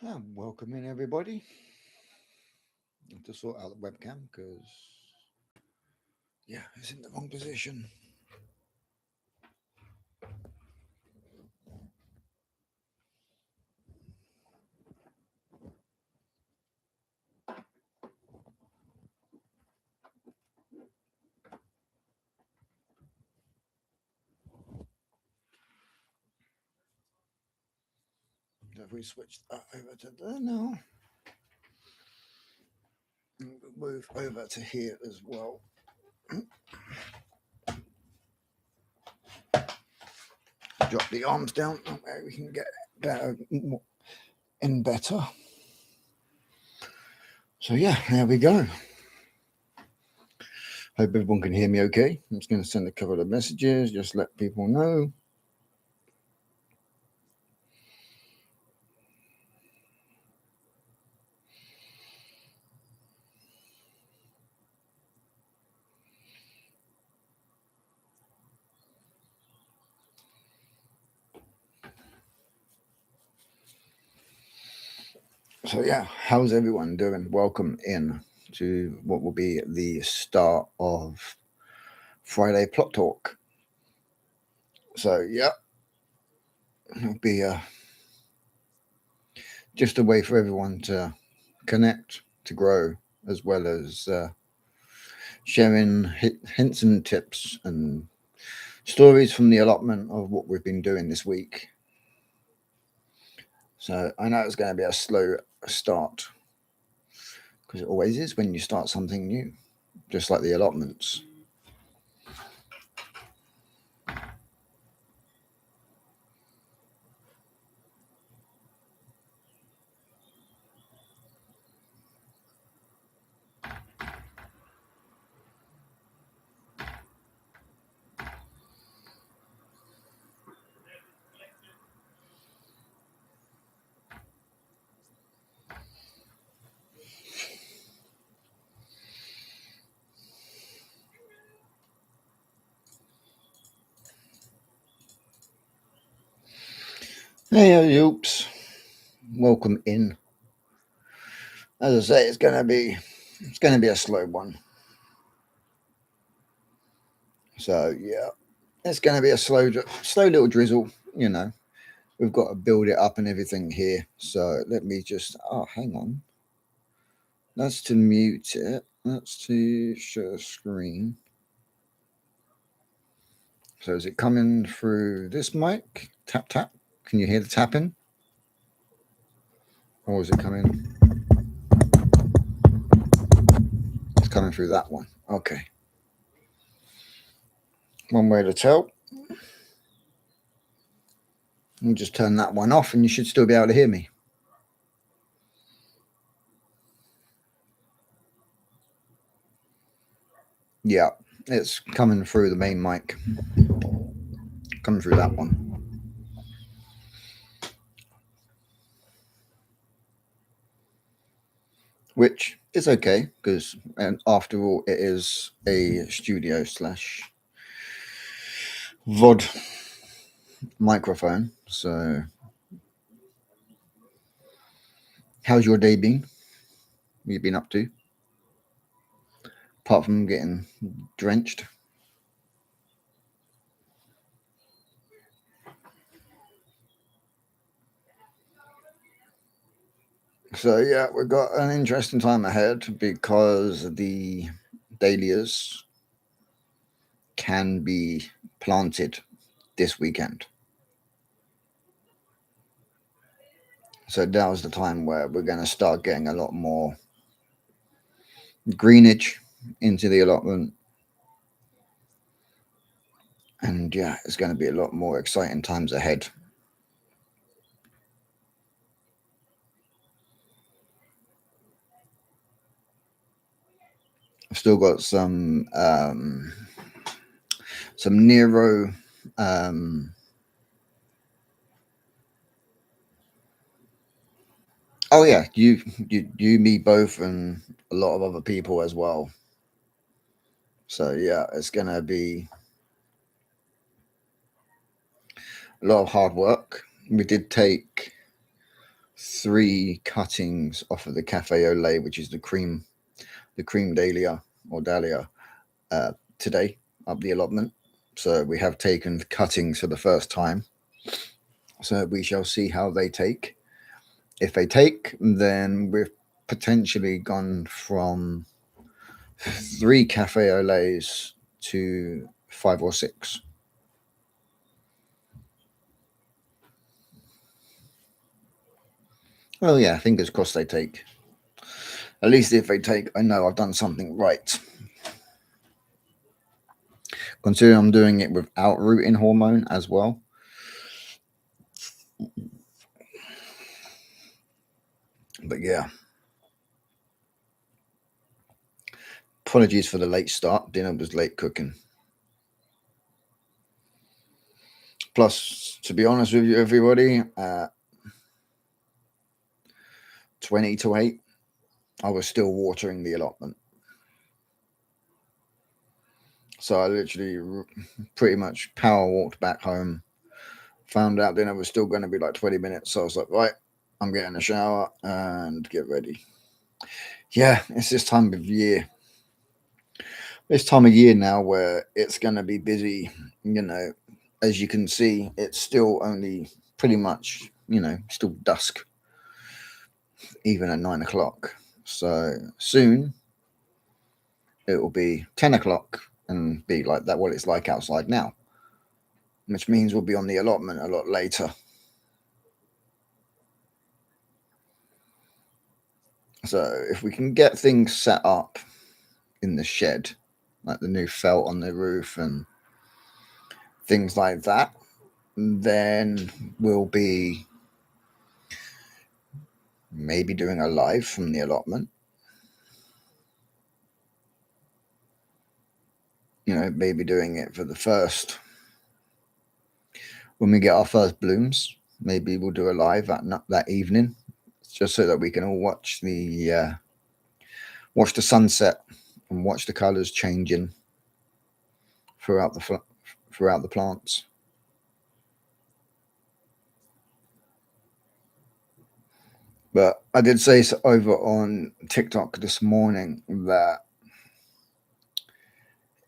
Welcome in, everybody. I have to sort out the webcam because, yeah, it's in the wrong position. So if we switch that over to there now, and we'll move over to here as well. Drop the arms down, that way we can get better in better. So yeah, there we go. Hope everyone can hear me okay. I'm just going to send a couple of messages, just let people know. So yeah, how's everyone doing? Welcome in to what will be the start of Friday Plot Talk. So yeah, it'll be just a way for everyone to connect, to grow, as well as sharing hints and tips and stories from the allotment of what we've been doing this week. So I know it's going to be a slow start because it always is when you start something new, just like the allotments. Hey, oops. Welcome in. As I say, it's going to be a slow one. So yeah, it's going to be a slow little drizzle. You know, we've got to build it up and everything here. So let me just. Oh, hang on. That's to mute it. That's to share screen. So is it coming through this mic? Tap tap. Can you hear the tapping? Or is it coming? It's coming through that one. Okay. One way to tell. I'll just turn that one off and you should still be able to hear me. Yeah, it's coming through the main mic. Coming through that one. Which is okay because, and after all, it is a studio / VOD microphone. So, how's your day been? What you been up to? Apart from getting drenched. So yeah, we've got an interesting time ahead because the dahlias can be planted this weekend. So now's the time where we're going to start getting a lot more greenage into the allotment. And yeah, it's going to be a lot more exciting times ahead. I've still got some Nero oh yeah, you me both and a lot of other people as well. So yeah, it's gonna be a lot of hard work. We did take 3 cuttings off of the Cafe au lait, which is the cream dahlia or dahlia, today up the allotment. So we have taken cuttings for the first time. So we shall see how they take. If they take, then we've potentially gone from 3 Cafe au laits to 5 or 6. Well, yeah, fingers crossed they take. At least if they take, I know I've done something right. Considering I'm doing it without rooting hormone as well. But yeah. Apologies for the late start. Dinner was late cooking. Plus, to be honest with you, everybody, 20 to 8, I was still watering the allotment. So I literally pretty much power walked back home, found out dinner was still going to be like 20 minutes. So I was like, right, I'm getting a shower and get ready. Yeah, it's this time of year. This time of year now where it's going to be busy. You know, as you can see, it's still only pretty much, still dusk, even at 9 o'clock. So soon it will be 10 o'clock and be like that, what it's like outside now, which means we'll be on the allotment a lot later. So if we can get things set up in the shed, like the new felt on the roof and things like that, then we'll be maybe doing a live from the allotment. Maybe doing it for the first, when we get our first blooms, maybe we'll do a live that evening, just so that we can all watch the sunset and watch the colors changing throughout the plants. But I did say over on TikTok this morning that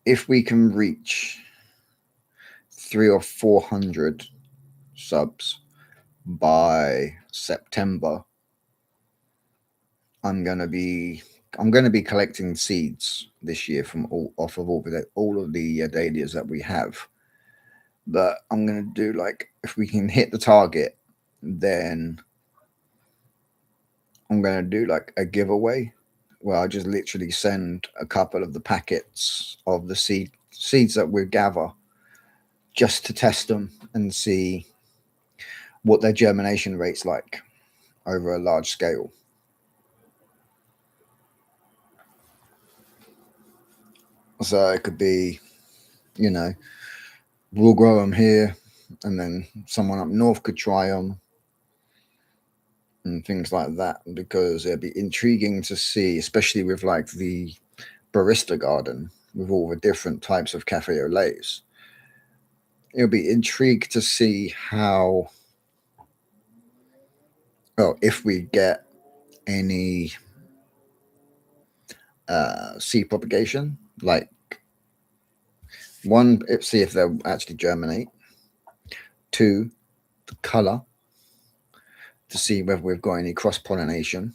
if we can reach 300 or 400 subs by September, I'm gonna be collecting seeds this year from all of the dahlias that we have. But I'm gonna do, like, if we can hit the target, then I'm gonna do like a giveaway where I just literally send a couple of the packets of the seeds that we gather, just to test them and see what their germination rate's like over a large scale. So it could be, we'll grow them here, and then someone up north could try them and things like that, because it'd be intriguing to see, especially with like the barista garden with all the different types of cafe au laits. It'll be intrigued to see how, well, if we get any seed propagation, like, one, see if they'll actually germinate. 2, the color, to see whether we've got any cross-pollination.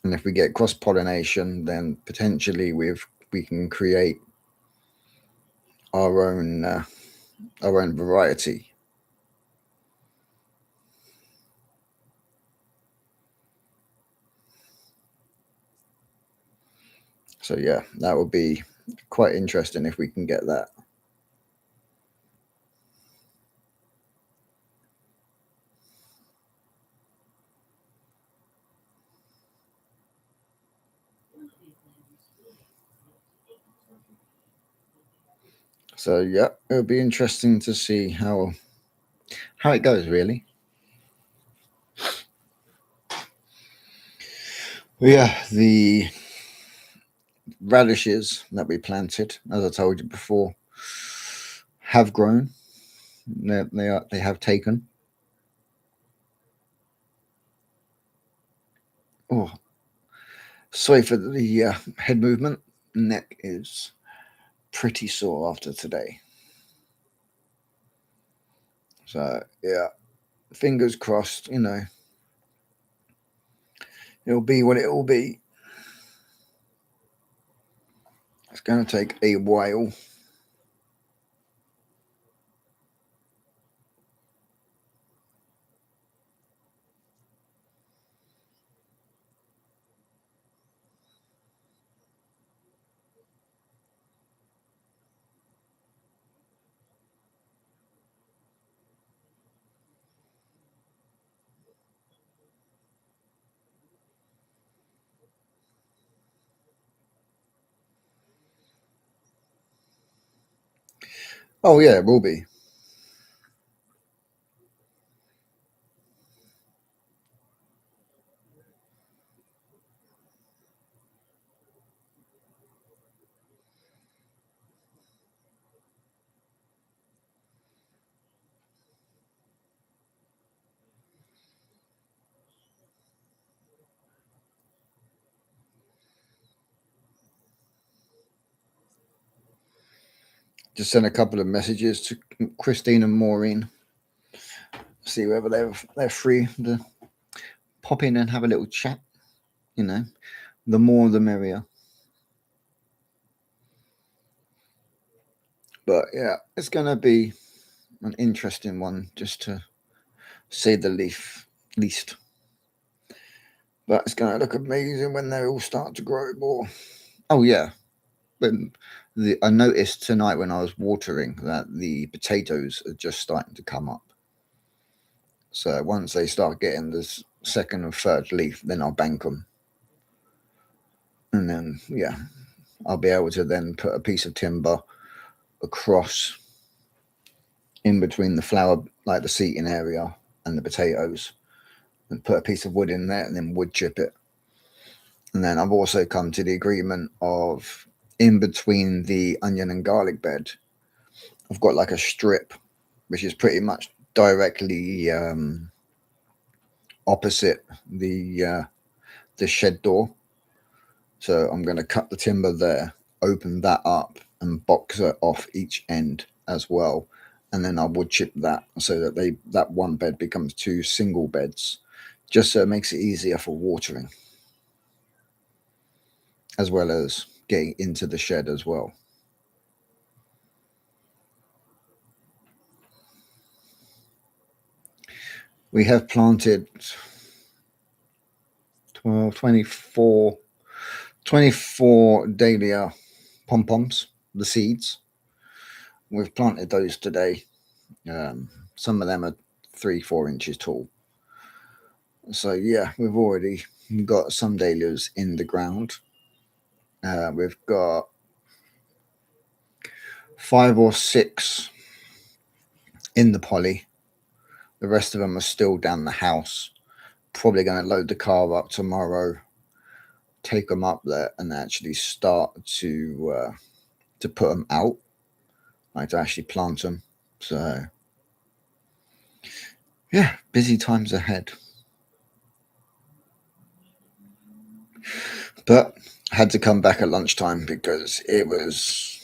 And if we get cross-pollination, then potentially we can create our own variety. So yeah, that would be quite interesting if we can get that. So yeah, it'll be interesting to see how it goes, really. Yeah, the radishes that we planted, as I told you before, have grown. They have taken. Oh, sorry for the head movement. Neck is pretty sore after today. So, yeah, fingers crossed, it'll be what it will be. It's going to take a while. Oh, yeah, it will be. Just sent a couple of messages to Christine and Maureen. See whether they're free to pop in and have a little chat. The more the merrier. But yeah, it's going to be an interesting one, just to say the least. But it's going to look amazing when they all start to grow more. Oh yeah, but I noticed tonight when I was watering that the potatoes are just starting to come up. So once they start getting this second and third leaf, then I'll bank them, and then yeah, I'll be able to then put a piece of timber across in between the flower, like the seating area, and the potatoes, and put a piece of wood in there, and then wood chip it. And then I've also come to the agreement of in between the onion and garlic bed, I've got like a strip, which is pretty much directly opposite the shed door. So I'm going to cut the timber there, open that up, and box it off each end as well. And then I would chip that so that that one bed becomes two single beds, just so it makes it easier for watering, as well as getting into the shed as well. We have planted 12, 24 dahlia pom-poms, the seeds. We've planted those today. Some of them are 3-4 inches tall. So yeah, we've already got some dahlias in the ground. We've got 5 or 6 in the poly. The rest of them are still down the house. Probably going to load the car up tomorrow, take them up there, and actually start to put them out, like to actually plant them. So yeah, busy times ahead. But I had to come back at lunchtime because it's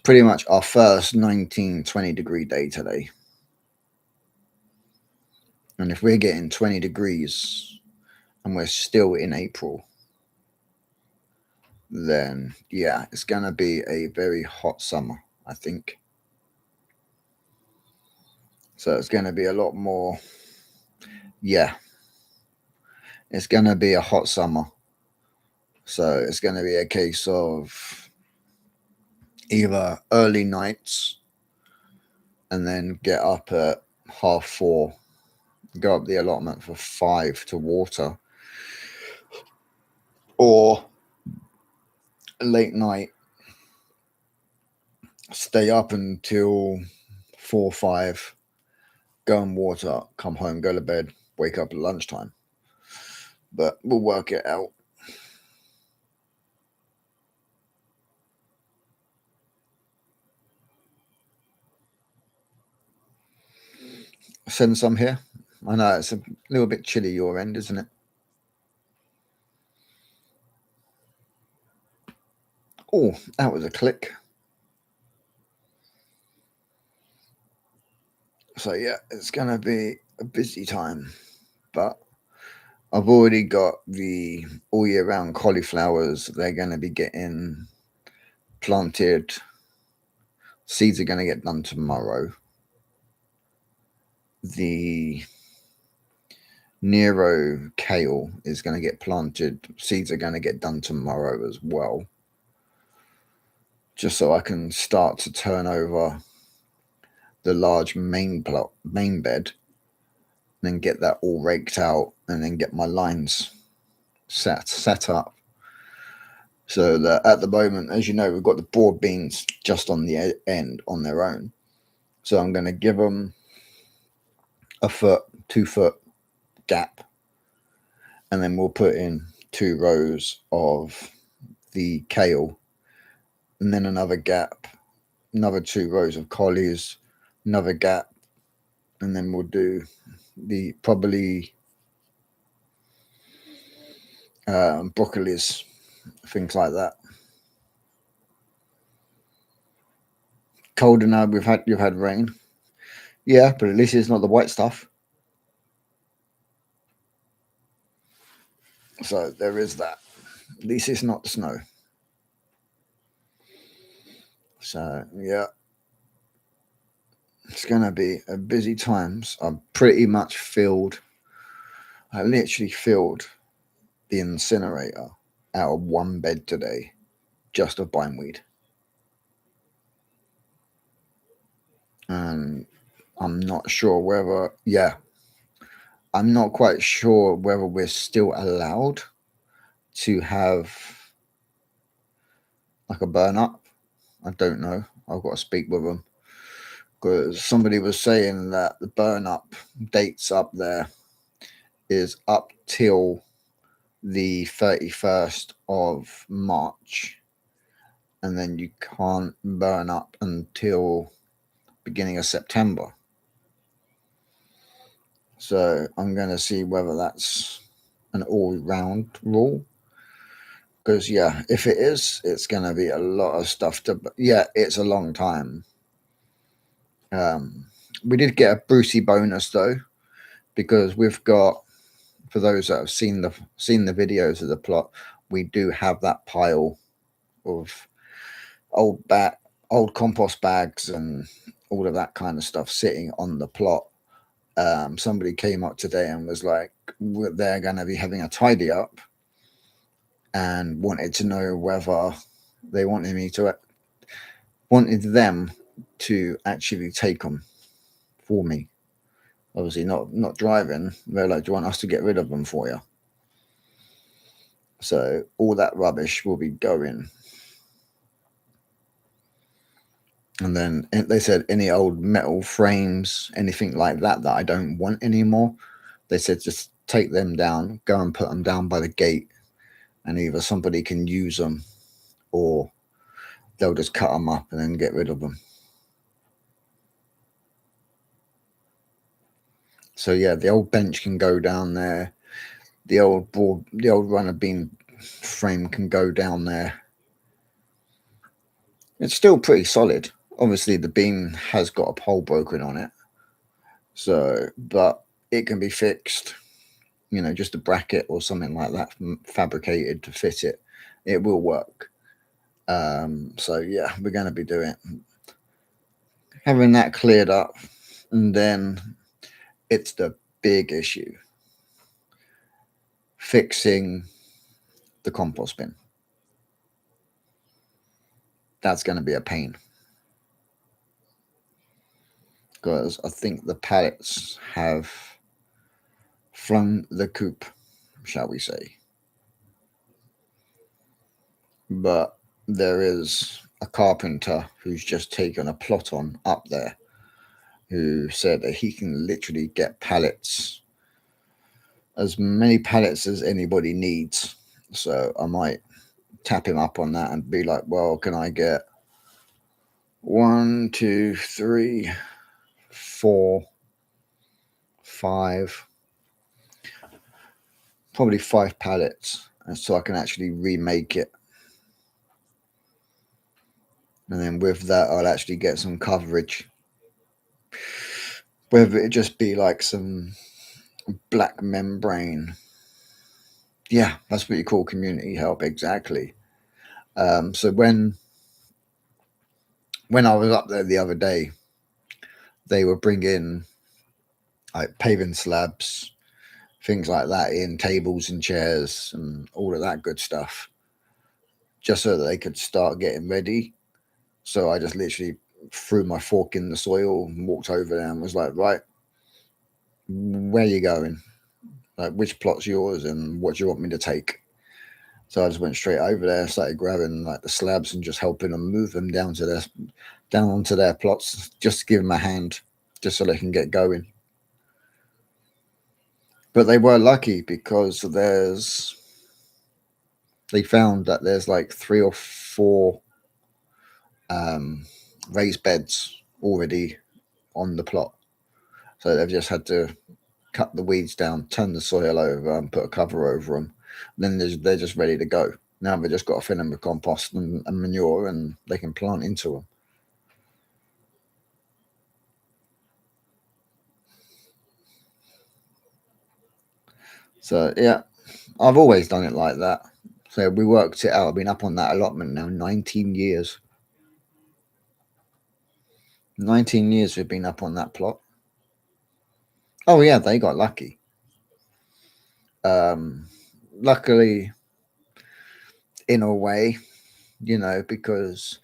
pretty much our first 19-20 degree day today. And if we're getting 20 degrees and we're still in April, then yeah, it's going to be a very hot summer, I think. So it's going to be a lot more, yeah, it's going to be a hot summer. So it's going to be a case of either early nights and then get up at 4:30, go up the allotment for 5 to water, or late night, stay up until 4-5, go and water, come home, go to bed, wake up at lunchtime. But we'll work it out. Send some here. I know it's a little bit chilly your end, isn't it? Oh, that was a click. So yeah, it's going to be a busy time, but I've already got the all year round cauliflowers. They're going to be getting planted. Seeds are going to get done tomorrow. The Nero kale is going to get planted. Seeds are going to get done tomorrow as well. Just so I can start to turn over the large main bed, and then get that all raked out, and then get my lines set up. So that at the moment, as you know, we've got the broad beans just on the end on their own. So I'm going to give them a 2 foot gap, and then we'll put in 2 rows of the kale, and then another gap, another 2 rows of collies, another gap, and then we'll do the probably broccolis, things like that. Colder now. You've had rain, yeah, but at least it's not the white stuff. So there is that. At least it's not snow. So yeah, it's gonna be a busy times. I'm pretty much filled. I literally filled the incinerator out of 1 bed today, just of bindweed. And I'm not sure whether, I'm not quite sure whether we're still allowed to have like a burn up. I don't know. I've got to speak with them, because somebody was saying that the burn up dates up there is up till the 31st of March, and then you can't burn up until beginning of September. So I'm going to see whether that's an all-round rule, because if it is, it's going to be a lot of stuff to. It's a long time. We did get a Brucey bonus though, because we've got, for those that have seen the videos of the plot, we do have that pile of old compost bags and all of that kind of stuff sitting on the plot. Somebody came up today and was like, they're going to be having a tidy up, and wanted to know whether they wanted them to actually take them for me. Obviously not driving. They're like, do you want us to get rid of them for you? So all that rubbish will be going. And then they said any old metal frames, anything like that I don't want anymore, they said just take them down, go and put them down by the gate, and either somebody can use them or they'll just cut them up and then get rid of them. So yeah, the old bench can go down there. The old runner beam frame can go down there. It's still pretty solid. Obviously, the beam has got a hole broken on it. So, but it can be fixed. Just a bracket or something like that fabricated to fit it. It will work. So yeah, we're going to be having that cleared up, and then it's the big issue: fixing the compost bin. That's going to be a pain, because I think the pallets have flown the coop, shall we say. But there is a carpenter who's just taken a plot on up there, who said that he can literally get pallets, as many pallets as anybody needs. So I might tap him up on that and be like, well, can I get 1, 2, 3, 4, 5, probably 5 pallets, and so I can actually remake it. And then with that, I'll actually get some coverage. Whether it just be like some black membrane. Yeah, that's what you call community help, exactly. So when I was up there the other day, they were bringing like paving slabs, things like that in, tables and chairs and all of that good stuff, just so that they could start getting ready. So I just literally threw my fork in the soil and walked over there and was like, right, where are you going? Like, which plot's yours and what do you want me to take? So I just went straight over there, started grabbing like the slabs and just helping them move them down onto their plots, just to give them a hand, just so they can get going. But they were lucky because they found that there's like 3 or 4 um, raised beds already on the plot. So they've just had to cut the weeds down, turn the soil over, and put a cover over them. Then they're just ready to go. Now they've just got to fill them with compost and manure, and they can plant into them. So yeah, I've always done it like that. So we worked it out. I've been up on that allotment now 19 years. 19 years we've been up on that plot. Oh yeah, they got lucky. Um, Luckily, in a way, because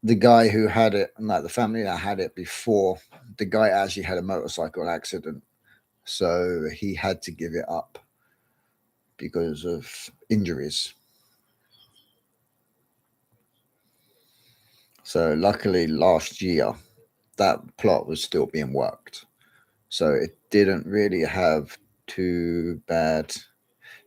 the guy who had it, like the family that had it before, the guy actually had a motorcycle accident, so he had to give it up because of injuries. So luckily, last year that plot was still being worked, so it didn't really have too bad